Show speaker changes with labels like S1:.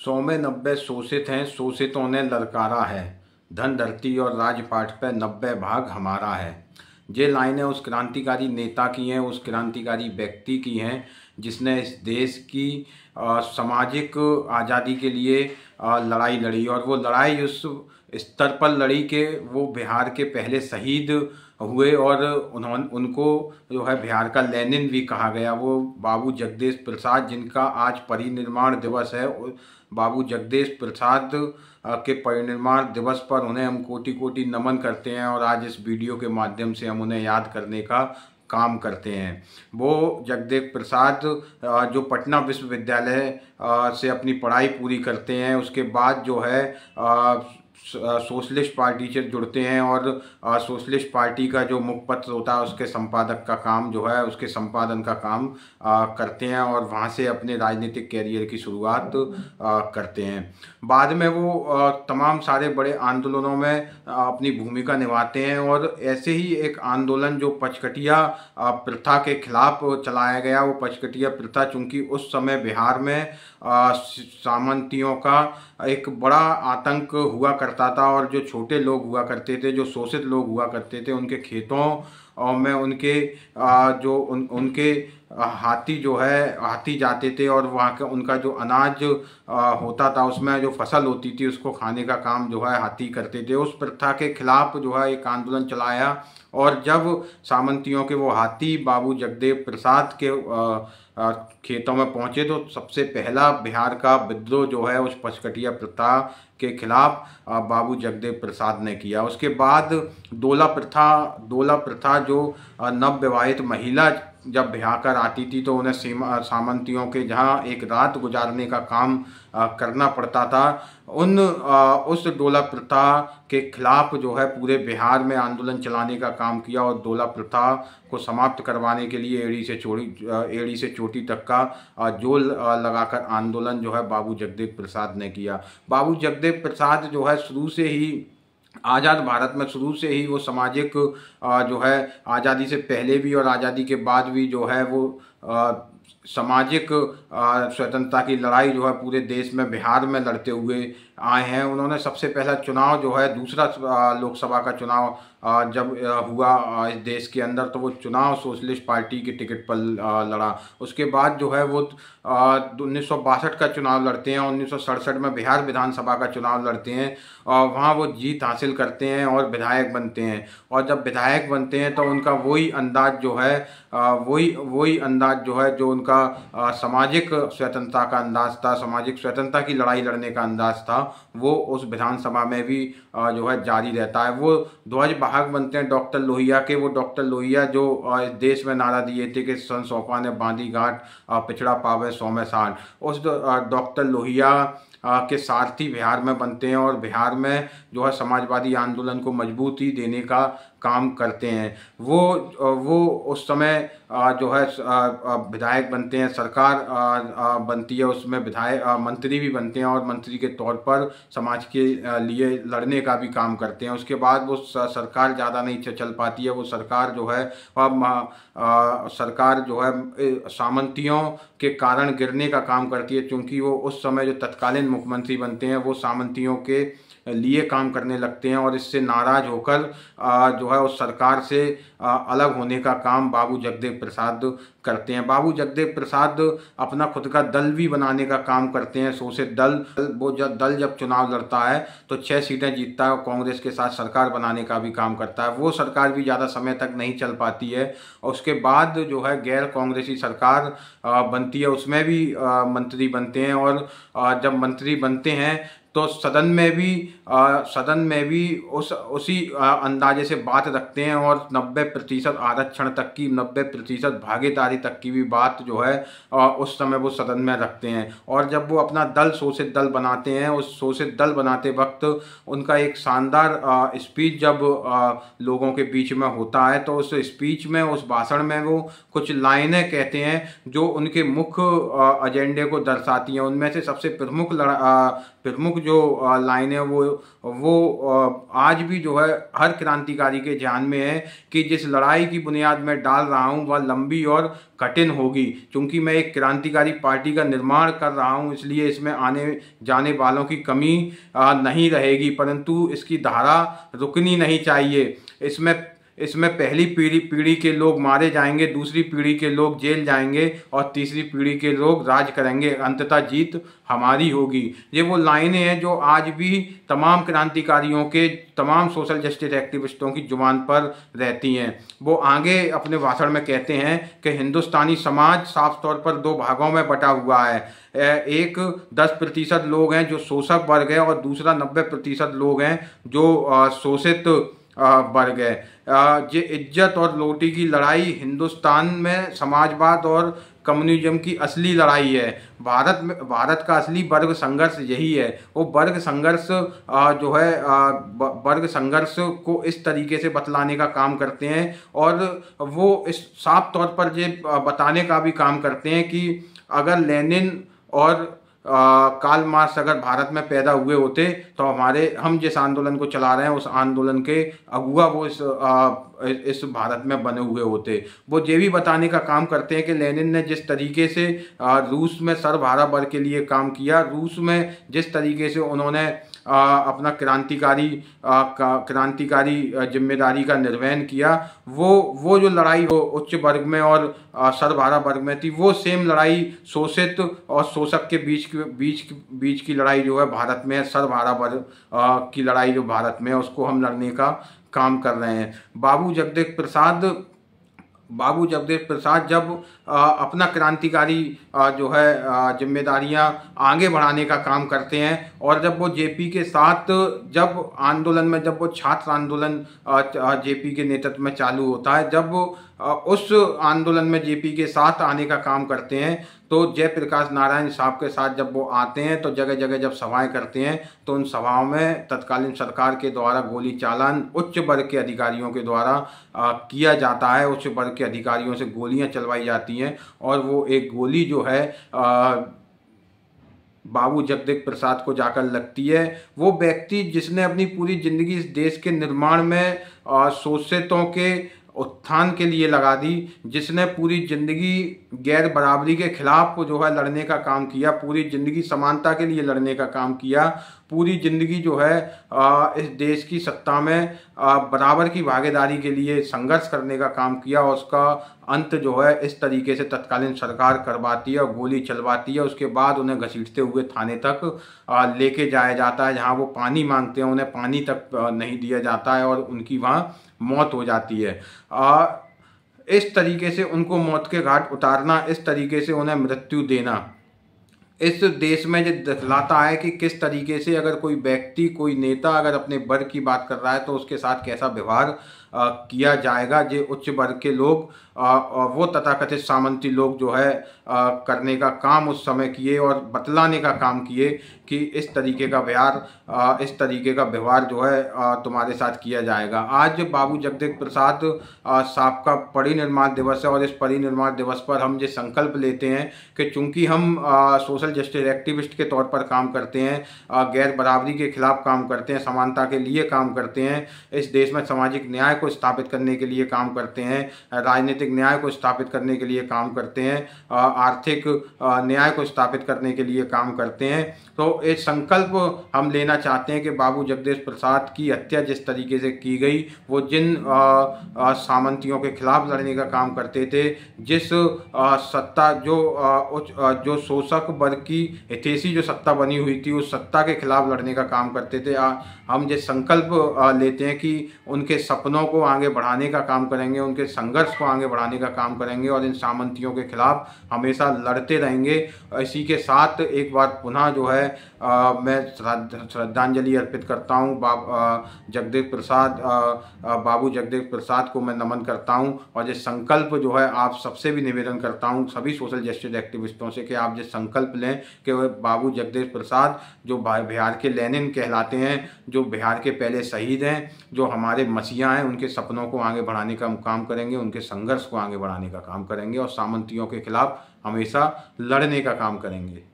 S1: 100 में 90 शोषित हैं, शोषितों ने ललकारा है। धन धरती और राजपाट पे 90 भाग हमारा है। ये लाइनें उस क्रांतिकारी नेता की हैं, उस क्रांतिकारी व्यक्ति की हैं जिसने इस देश की सामाजिक आज़ादी के लिए लड़ाई लड़ी। और वो लड़ाई उस स्तर पर लड़ी कि वो बिहार के पहले शहीद हुए और उनको जो है बिहार का लेनिन भी कहा गया। वो बाबू जगदीश प्रसाद, जिनका आज परिनिर्वाण दिवस है, बाबू जगदीश प्रसाद के परिनिर्वाण दिवस पर उन्हें हम कोटि कोटि नमन करते हैं और आज इस वीडियो के माध्यम से हम उन्हें याद करने का काम करते हैं। वो जगदीश प्रसाद जो पटना विश्वविद्यालय से अपनी पढ़ाई पूरी करते हैं, उसके बाद जो है सोशलिस्ट पार्टी से जुड़ते हैं और सोशलिस्ट पार्टी का जो मुखपत्र होता है उसके संपादक का काम जो है, उसके संपादन का काम करते हैं और वहाँ से अपने राजनीतिक कैरियर की शुरुआत करते हैं। बाद में वो तमाम सारे बड़े आंदोलनों में अपनी भूमिका निभाते हैं और ऐसे ही एक आंदोलन जो पचकटिया प्रथा के खिलाफ चलाया गया, वो पचकटिया प्रथा चूँकि उस समय बिहार में सामंतियों का एक बड़ा आतंक हुआ करता था और जो छोटे लोग हुआ करते थे, जो शोषित लोग हुआ करते थे, उनके खेतों में उनके हाथी जो है हाथी जाते थे और वहाँ का उनका जो अनाज होता था, उसमें जो फसल होती थी उसको खाने का काम जो है हाथी करते थे। उस प्रथा के खिलाफ जो है एक आंदोलन चलाया और जब सामंतियों के वो हाथी बाबू जगदेव प्रसाद के खेतों में पहुंचे तो सबसे पहला बिहार का विद्रोह जो है उस पचकटिया प्रथा के खिलाफ बाबू जगदेव प्रसाद ने किया। उसके बाद डोला प्रथा जो नवविवाहित महिला जब ब्याह कर आती थी तो उन्हें सामंतियों के जहां एक रात गुजारने का काम करना पड़ता था, उस डोला प्रथा के खिलाफ जो है पूरे बिहार में आंदोलन चलाने का काम किया और डोला प्रथा को समाप्त करवाने के लिए एड़ी से चोटी तक का जोल लगाकर आंदोलन जो है बाबू जगदेव प्रसाद ने किया। बाबू जगदेव प्रसाद जो है शुरू से ही आज़ाद भारत में शुरू से ही वो सामाजिक जो है आज़ादी से पहले भी और आज़ादी के बाद भी जो है वो सामाजिक स्वतंत्रता की लड़ाई जो है पूरे देश में बिहार में लड़ते हुए आए हैं। उन्होंने सबसे पहला चुनाव जो है दूसरा लोकसभा का चुनाव जब हुआ इस देश के अंदर तो वो चुनाव सोशलिस्ट पार्टी के टिकट पर लड़ा। उसके बाद जो है वो 1962 का चुनाव लड़ते हैं, 1967 में बिहार विधानसभा का चुनाव लड़ते हैं और वहाँ वो जीत हासिल करते हैं और विधायक बनते हैं। और जब विधायक बनते हैं तो उनका वही अंदाज जो है वही अंदाज जो है जो उनका सामाजिक स्वतंत्रता का अंदाज था, सामाजिक स्वतंत्रता की लड़ाई लड़ने का अंदाज था, वो उस विधानसभा में भी जो है जारी रहता है। वो ध्वज वाहक बनते हैं डॉक्टर लोहिया के। वो डॉक्टर लोहिया जो इस देश में नारा दिए थे कि सन सौंपा ने बांधी घाट पिछड़ा पावे 100 में 60, उस डॉक्टर लोहिया के सारथी बिहार में बनते हैं और बिहार में जो है समाजवादी आंदोलन को मजबूती देने का काम करते हैं। वो उस समय जो है विधायक बनते हैं, सरकार बनती है, उसमें विधायक मंत्री भी बनते हैं और मंत्री के तौर पर समाज के लिए लड़ने का भी काम करते हैं। उसके बाद वो सरकार ज़्यादा नहीं चल पाती है, वो सरकार जो है सामंतियों के कारण गिरने का काम करती है, क्योंकि वो उस समय जो तत्कालीन मुख्यमंत्री बनते हैं वो सामंतियों के लिए काम करने लगते हैं और इससे नाराज होकर जो है उस सरकार से अलग होने का काम बाबू जगदेव प्रसाद करते हैं। बाबू जगदेव प्रसाद अपना खुद का दल भी बनाने का काम करते हैं, शोषित दल। वो जब चुनाव लड़ता है तो 6 सीटें जीतता है और कांग्रेस के साथ सरकार बनाने का भी काम करता है। वो सरकार भी ज़्यादा समय तक नहीं चल पाती है और उसके बाद जो है गैर कांग्रेसी सरकार बनती है, उसमें भी मंत्री बनते हैं और जब मंत्री बनते हैं तो सदन में भी उसी अंदाजे से बात रखते हैं और 90% आरक्षण तक की, 90% भागीदारी तक की भी बात जो है उस समय वो सदन में रखते हैं। और जब वो अपना दल शोषित दल बनाते हैं, उस शोषित दल बनाते वक्त उनका एक शानदार स्पीच जब लोगों के बीच में होता है तो उस स्पीच में, उस भाषण में वो कुछ लाइनें कहते हैं जो उनके मुख्य एजेंडे को दर्शाती हैं। उनमें से सबसे प्रमुख जो लाइन है वो आज भी जो है हर क्रांतिकारी के ध्यान में है कि जिस लड़ाई की बुनियाद मैं डाल रहा हूँ वह लंबी और कठिन होगी। क्योंकि मैं एक क्रांतिकारी पार्टी का निर्माण कर रहा हूँ, इसलिए इसमें आने जाने वालों की कमी नहीं रहेगी, परंतु इसकी धारा रुकनी नहीं चाहिए। इसमें पहली पीढ़ी के लोग मारे जाएंगे, दूसरी पीढ़ी के लोग जेल जाएंगे और तीसरी पीढ़ी के लोग राज करेंगे। अंततः जीत हमारी होगी। ये वो लाइनें हैं जो आज भी तमाम क्रांतिकारियों के, तमाम सोशल जस्टिस एक्टिविस्टों की जुबान पर रहती हैं। वो आगे अपने भाषण में कहते हैं कि हिंदुस्तानी समाज साफ तौर पर दो भागों में बटा हुआ है। एक 10% लोग हैं जो शोषक वर्ग है और दूसरा 90% लोग हैं जो शोषित वर्ग है। ये इज्जत और रोटी की लड़ाई हिंदुस्तान में समाजवाद और कम्युनिज्म की असली लड़ाई है। भारत का असली वर्ग संघर्ष यही है। वो वर्ग संघर्ष जो है वर्ग संघर्ष को इस तरीके से बतलाने का काम करते हैं और वो इस साफ तौर पर ये बताने का भी काम करते हैं कि अगर लेनिन और कार्ल मार्क्स अगर भारत में पैदा हुए होते तो हम जिस आंदोलन को चला रहे हैं उस आंदोलन के अगुआ वो इस भारत में बने हुए होते। वो ये भी बताने का काम करते हैं कि लेनिन ने जिस तरीके से रूस में सर्वहारा वर्ग के लिए काम किया, रूस में जिस तरीके से उन्होंने अपना क्रांतिकारी जिम्मेदारी का निर्वहन किया, वो जो लड़ाई हो उच्च वर्ग में और सर्वहारा वर्ग में थी, वो सेम लड़ाई शोषित और शोषक के बीच की लड़ाई जो है भारत में, सर्वहारा वर्ग की लड़ाई जो भारत में है, उसको हम लड़ने का काम कर रहे हैं। बाबू जगदेव प्रसाद जब अपना क्रांतिकारी जो है जिम्मेदारियां आगे बढ़ाने का काम करते हैं और जब वो जेपी के साथ जब वो छात्र आंदोलन जेपी के नेतृत्व में चालू होता है, जब वो उस आंदोलन में जेपी के साथ आने का काम करते हैं, तो जयप्रकाश नारायण साहब के साथ जब वो आते हैं तो जगह जगह जब सभाएं करते हैं तो उन सभाओं में तत्कालीन सरकार के द्वारा गोली चालान उच्च वर्ग के अधिकारियों के द्वारा किया जाता है। उच्च वर्ग के अधिकारियों से गोलियां चलवाई जाती हैं और वो एक गोली जो है बाबू जगदेव प्रसाद को जाकर लगती है। वो व्यक्ति जिसने अपनी पूरी जिंदगी इस देश के निर्माण में शोषितों के उत्थान के लिए लगा दी, जिसने पूरी जिंदगी गैर बराबरी के खिलाफ जो है लड़ने का काम किया, पूरी जिंदगी समानता के लिए लड़ने का काम किया, पूरी जिंदगी जो है इस देश की सत्ता में बराबर की भागीदारी के लिए संघर्ष करने का काम किया और उसका अंत जो है इस तरीके से तत्कालीन सरकार करवाती है और गोली चलवाती है। उसके बाद उन्हें घसीटते हुए थाने तक लेके जाया जाता है, जहां वो पानी मांगते हैं उन्हें पानी तक नहीं दिया जाता है और उनकी वहां मौत हो जाती है। इस तरीके से उनको मौत के घाट उतारना, इस तरीके से उन्हें मृत्यु देना इस देश में जो दिखलाता है कि किस तरीके से अगर कोई व्यक्ति, कोई नेता अगर अपने वर्ग की बात कर रहा है तो उसके साथ कैसा व्यवहार किया जाएगा। जो उच्च वर्ग के लोग वो तथाकथित सामंती लोग जो है करने का काम उस समय किए और बतलाने का काम किए कि इस तरीके का व्यवहार जो है तुम्हारे साथ किया जाएगा। आज बाबू जगदेव प्रसाद साहब का परिनिर्वाण दिवस है और इस परिनिर्वाण दिवस पर हम ये संकल्प लेते हैं कि चूंकि हम सोशल जस्टिस एक्टिविस्ट के तौर पर काम करते हैं, गैर बराबरी के खिलाफ काम करते हैं, समानता के लिए काम करते हैं, इस देश में सामाजिक न्याय को स्थापित करने के लिए काम करते हैं, राजनीतिक न्याय को स्थापित करने के लिए काम करते हैं, आर्थिक न्याय को स्थापित करने के लिए काम करते हैं, तो एक संकल्प हम लेना चाहते हैं कि बाबू जगदेव प्रसाद की हत्या जिस तरीके से की गई, वो जिन सामंतियों के खिलाफ लड़ने का काम करते थे, जिस सत्ता जो शोषक वर्ग की हितैषी जो सत्ता बनी हुई थी, उस सत्ता के खिलाफ लड़ने का काम करते थे, हम ये संकल्प लेते हैं कि उनके सपनों को आगे बढ़ाने का काम करेंगे, उनके संघर्ष को आगे बढ़ाने का काम करेंगे और इन सामंतियों के खिलाफ हमेशा लड़ते रहेंगे। इसी के साथ एक बार पुनः जो है मैं श्रद्धांजलि अर्पित करता हूँ बाबू जगदेव प्रसाद को मैं नमन करता हूँ और ये संकल्प जो है आप सबसे भी निवेदन करता हूँ, सभी सोशल जस्टिस एक्टिविस्टों से, कि आप ये संकल्प लें कि बाबू जगदेव प्रसाद जो बिहार के लेनिन कहलाते हैं, जो बिहार के पहले शहीद हैं, जो हमारे मसीहा हैं, उनके सपनों को आगे बढ़ाने का काम करेंगे, उनके संघर्ष को आगे बढ़ाने का काम करेंगे और सामंतियों के खिलाफ हमेशा लड़ने का काम करेंगे।